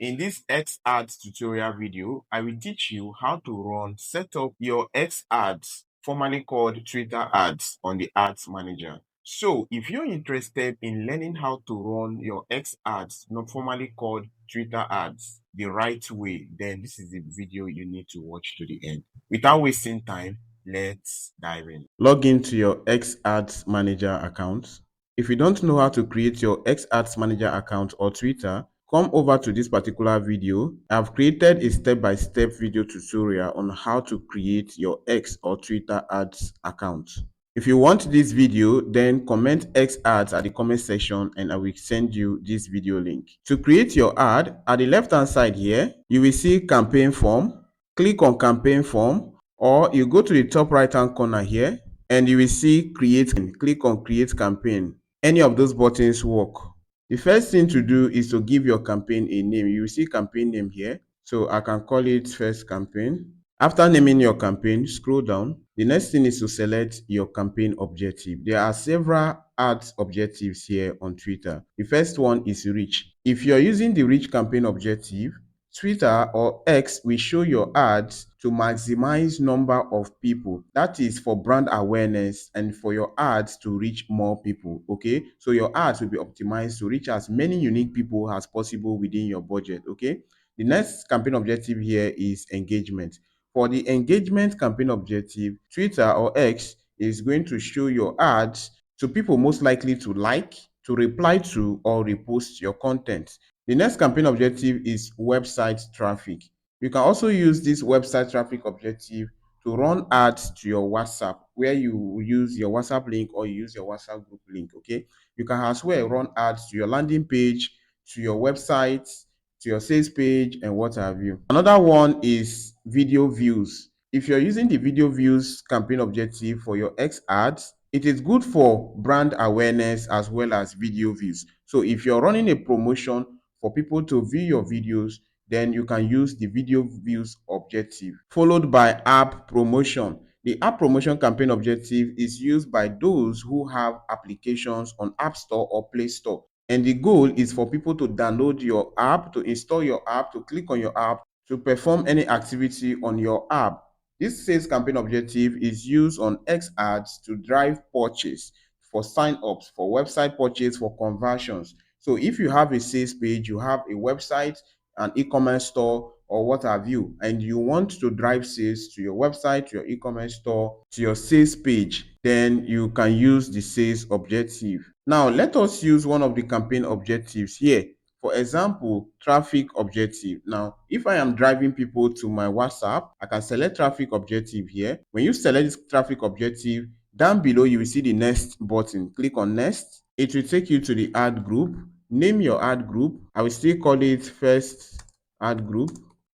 In this 𝗟𝗏𝘁 tutorial video, I will teach you how to set up your 𝗟𝗏𝘁, formerly called Twitter ads, on the Ads Manager. So, if you're interested in learning how to run your 𝗟𝗏𝘁, not formerly called Twitter ads, the right way, then this is the video you need to watch to the end. Without wasting time, let's dive in. Log into your 𝗟𝗏𝘁 Manager account. If you don't know how to create your 𝗟𝗏𝘁 Manager account or Twitter, come over to this particular video. I've created a step-by-step video tutorial on how to create your X or Twitter ads account. If you want this video, then comment X ads at the comment section and I will send you this video link. To create your ad, at the left-hand side here, you will see campaign form. Click on campaign form, or you go to the top right-hand corner here and you will see create. Click on create campaign. Any of those buttons work. The first thing to do is to give your campaign a name. You will see campaign name here. So I can call it first campaign. After naming your campaign, scroll down. The next thing is to select your campaign objective. There are several ads objectives here on Twitter. The first one is reach. If you're using the reach campaign objective, Twitter or X will show your ads to maximize number of people. That is for brand awareness and for your ads to reach more people. Okay, so your ads will be optimized to reach as many unique people as possible within your budget. Okay, the next campaign objective here is engagement. For the engagement campaign objective, Twitter or X is going to show your ads to people most likely to like, to reply to, or repost your content. The next campaign objective is website traffic. You can also use this website traffic objective to run ads to your WhatsApp, where you use your WhatsApp link or you use your WhatsApp group link. Okay, you can as well run ads to your landing page, to your website, to your sales page, and what have you. Another one is video views. If you're using the video views campaign objective for your X ads, it is good for brand awareness as well as video views. So if you're running a promotion for people to view your videos, then you can use the video views objective, followed by app promotion. The app promotion campaign objective is used by those who have applications on App Store or Play Store. And the goal is for people to download your app, to install your app, to click on your app, to perform any activity on your app. This sales campaign objective is used on X ads to drive purchase, for sign-ups, for website purchase, for conversions. So if you have a sales page, you have a website, an e-commerce store, or what have you, and you want to drive sales to your website, to your e-commerce store, to your sales page, then you can use the sales objective. Now, let us use one of the campaign objectives here. For example, traffic objective. Now, if I am driving people to my WhatsApp, I can select traffic objective here. When you select this traffic objective, down below you will see the next button. Click on next. It will take you to the ad group. Name your ad group. I will still call it first ad group.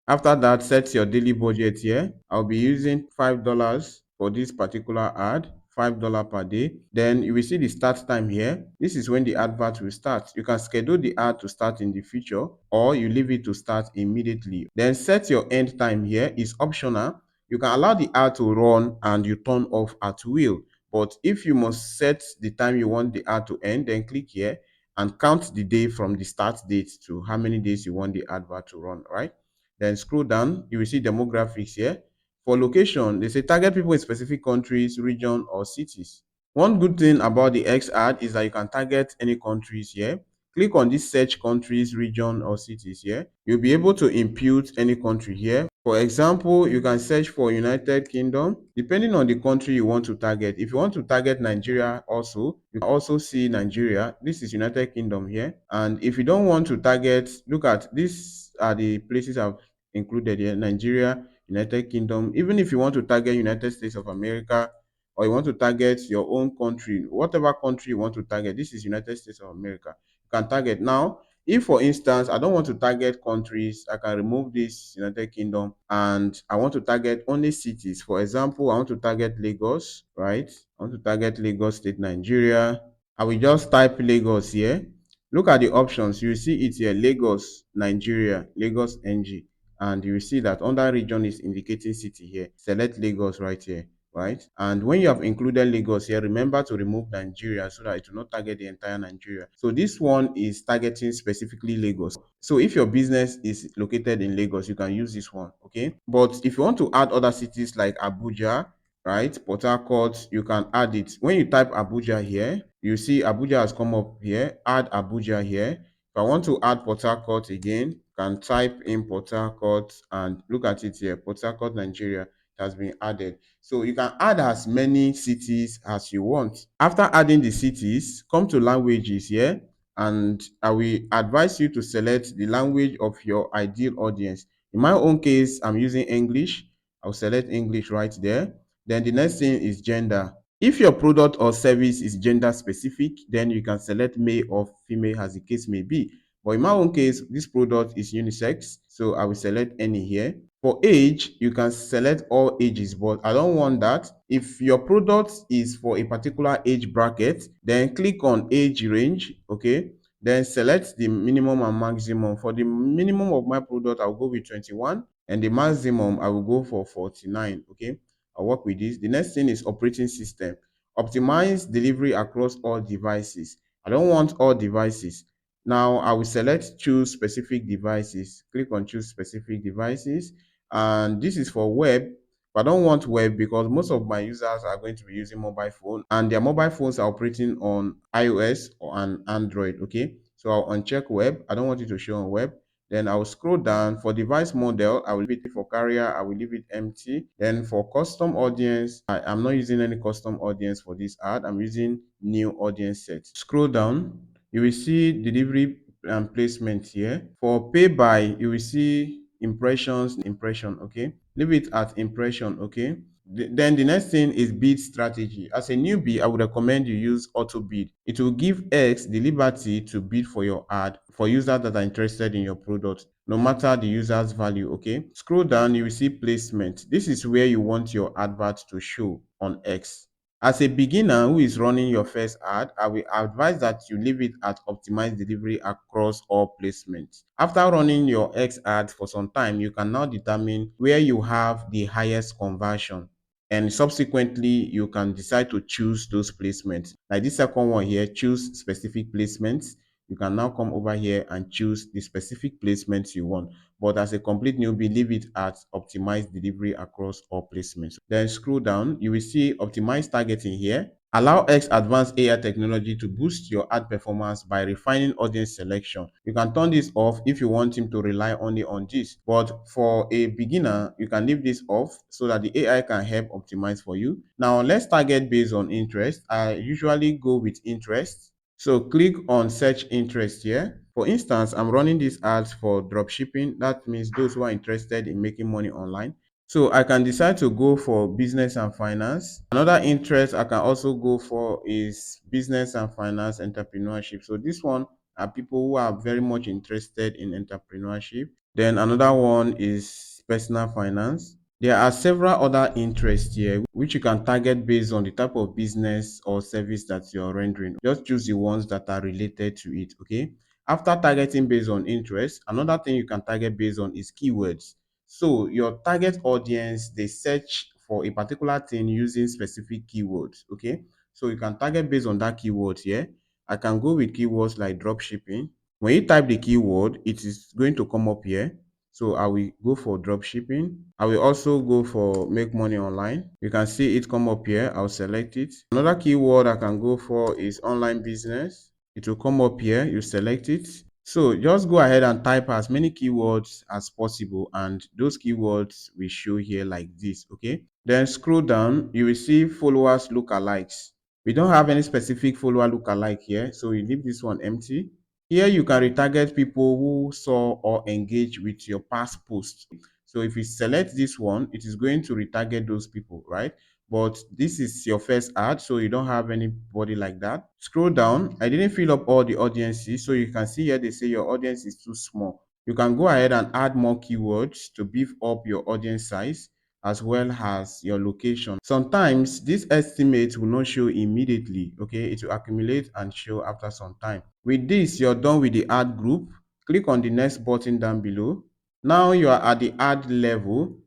After that, set your daily budget here. I'll be using $5 for this particular ad. $5 per day. Then you will see the start time here. This is when the advert will start. You can schedule the ad to start in the future, or you leave it to start immediately. Then set your end time here. Is optional. You can allow the ad to run and you turn off at will. But if you must set the time you want the ad to end, then click here and count the day from the start date to how many days you want the advert to run, right? Then scroll down, you will see demographics here. For location, they say target people in specific countries, region, or cities. One good thing about the X ad is that you can target any countries here. Click on this search countries, region, or cities here. You'll be able to impute any country here. For example, you can search for United Kingdom, depending on the country you want to target. If you want to target Nigeria also, you can also see Nigeria. This is United Kingdom here. And if you don't want to target, look at these are the places I've included here: Nigeria, United Kingdom. Even if you want to target United States of America, or you want to target your own country, whatever country you want to target, this is United States of America. You can target. Now, if for instance, I don't want to target countries, I can remove this United Kingdom and I want to target only cities. For example, I want to target Lagos, right? I want to target Lagos State, Nigeria. I will just type Lagos here. Look at the options. You see it here: Lagos, Nigeria, Lagos, NG. And you will see that under region is indicating city here. Select Lagos right here. right? And when you have included Lagos here, remember to remove Nigeria so that it will not target the entire Nigeria. So this one is targeting specifically Lagos. So if your business is located in Lagos, you can use this one, okay? But if you want to add other cities like Abuja, right, Port Harcourt, you can add it. When you type Abuja here, you see Abuja has come up here. Add Abuja here. If I want to add Port Harcourt again, can type in Port Harcourt and look at it here. Port Harcourt, Nigeria has been added. So you can add as many cities as you want. After adding the cities, come to languages here, and I will advise you to select the language of your ideal audience. In my own case, I'm using English. I'll select English right there. Then the next thing is gender. If your product or service is gender specific, then you can select male or female as the case may be. But in my own case, this product is unisex, so I will select any here. For age, you can select all ages, but I don't want that. If your product is for a particular age bracket, then click on age range, okay? Then select the minimum and maximum. For the minimum of my product, I'll go with 21, and the maximum, I will go for 49, okay? I'll work with this. The next thing is operating system. Optimize delivery across all devices. I don't want all devices. Now I will select choose specific devices. Click on choose specific devices. And this is for web. But I don't want web because most of my users are going to be using mobile phone and their mobile phones are operating on iOS or an Android. Okay. So I'll uncheck web. I don't want it to show on web. Then I'll scroll down for device model. I will leave it for carrier. I will leave it empty. Then for custom audience, I'm not using any custom audience for this ad. I'm using new audience set. Scroll down. You will see delivery and placement here. For pay by, you will see impression, okay? Leave it at impression, okay? Then the next thing is bid strategy. As a newbie, I would recommend you use auto bid. It will give X the liberty to bid for your ad for users that are interested in your product, no matter the user's value, okay? Scroll down, you will see placement. This is where you want your advert to show on X. As a beginner who is running your first ad, I will advise that you leave it at optimized delivery across all placements. After running your X ad for some time, you can now determine where you have the highest conversion. And subsequently, you can decide to choose those placements. Like this second one here, choose specific placements. You can now come over here and choose the specific placements you want. But as a complete newbie, leave it at optimized delivery across all placements. Then scroll down, you will see optimized targeting here. Allow X advanced AI technology to boost your ad performance by refining audience selection. You can turn this off if you want him to rely only on this. But for a beginner, you can leave this off so that the AI can help optimize for you. Now, let's target based on interest. I usually go with interest. So click on search interest here. For instance, I'm running these ads for drop shipping. That means those who are interested in making money online. So I can decide to go for business and finance. Another interest I can also go for is business and finance entrepreneurship. So this one are people who are very much interested in entrepreneurship. Then another one is personal finance. There are several other interests here which you can target based on the type of business or service that you're rendering. Just choose the ones that are related to it, okay? After targeting based on interest, another thing you can target based on is keywords. So your target audience, they search for a particular thing using specific keywords, okay? So you can target based on that keyword here. I can go with keywords like drop shipping. When you type the keyword, it is going to come up here. So I will go for drop shipping. I will also go for make money online. You can see it come up here. I'll select it. Another keyword I can go for is online business. It will come up here. You select it. So just go ahead and type as many keywords as possible, and those keywords will show here like this, okay? Then scroll down, you will see followers lookalikes. We don't have any specific follower lookalike here, so we leave this one empty. Here you can retarget people who saw or engage with your past posts. So if you select this one, it is going to retarget those people, right? But this is your first ad, so you don't have anybody like that. Scroll down. I didn't fill up all the audiences, so you can see here they say your audience is too small. You can go ahead and add more keywords to beef up your audience size as well as your location. Sometimes this estimate will not show immediately, okay? It will accumulate and show after some time. With this, you're done with the ad group. Click on the next button down below. Now you are at the ad level.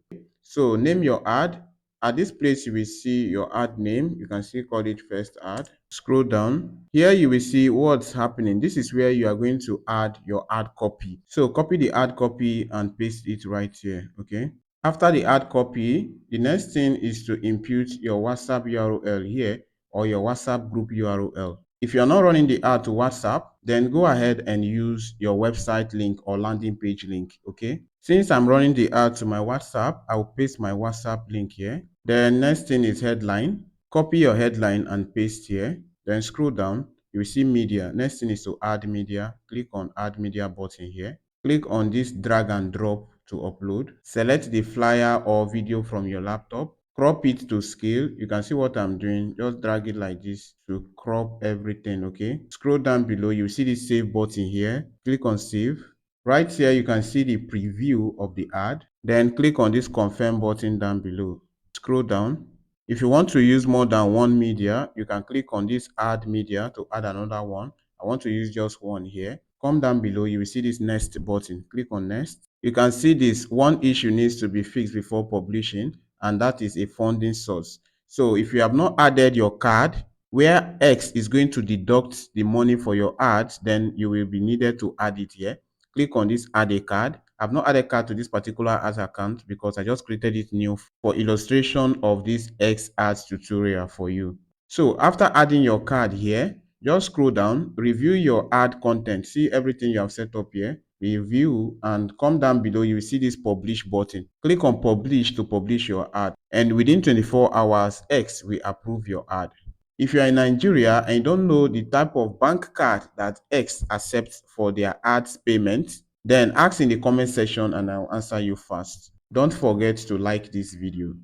So name your ad. At this place, you will see your ad name. You can see call it first ad. Scroll down. Here you will see what's happening. This is where you are going to add your ad copy. So copy the ad copy and paste it right here. Okay. After the ad copy, the next thing is to impute your WhatsApp URL here or your WhatsApp group URL. If you are not running the ad to WhatsApp, then go ahead and use your website link or landing page link. Okay. Since I'm running the ad to my WhatsApp, I will paste my WhatsApp link here. Then next thing is headline. Copy your headline and paste here. Then scroll down. You will see media. Next thing is to add media. Click on add media button here. Click on this drag and drop to upload. Select the flyer or video from your laptop. Crop it to scale. You can see what I'm doing. Just drag it like this to crop everything. Okay. Scroll down below. You see the save button here. Click on save. Right here, you can see the preview of the ad. Then click on this confirm button down below. Scroll down. If you want to use more than one media, you can click on this add media to add another one. I want to use just one here. Come down below, you will see this next button. Click on next. You can see this one issue needs to be fixed before publishing, and that is a funding source. So if you have not added your card, where X is going to deduct the money for your ads, then you will be needed to add it here. Click on this add a card. I've not added card to this particular ads account because I just created it new for illustration of this X ads tutorial for you. So after adding your card here, just scroll down, review your ad content, see everything you have set up here, review, and come down below, you will see this publish button. Click on publish to publish your ad, and within 24 hours, X will approve your ad. If you are in Nigeria and you don't know the type of bank card that X accepts for their ads payment, then ask in the comment section and I'll answer you fast. Don't forget to like this video.